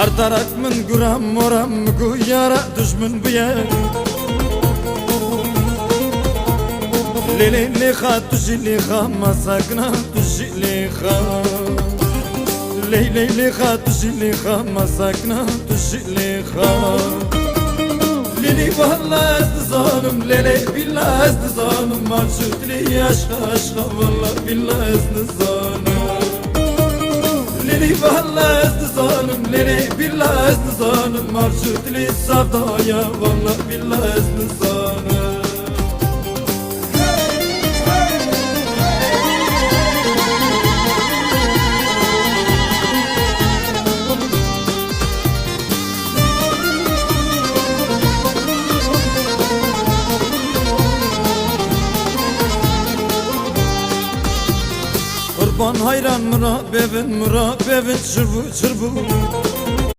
Artarak min guram moram guyara düşmün buya Lili liha tuşi liha masakna tuşi liha Lili liha tuşi liha masakna tuşi liha Lili vallahi estizanım lili billahi estizanım Marşut li aşka aşka vallahi billahi estizanım Lili vallahi estizanım lili billahi estizanım Marşut li sevdaya vallahi billahi estizanım Kurban hayran mürabevin çırbu çırbu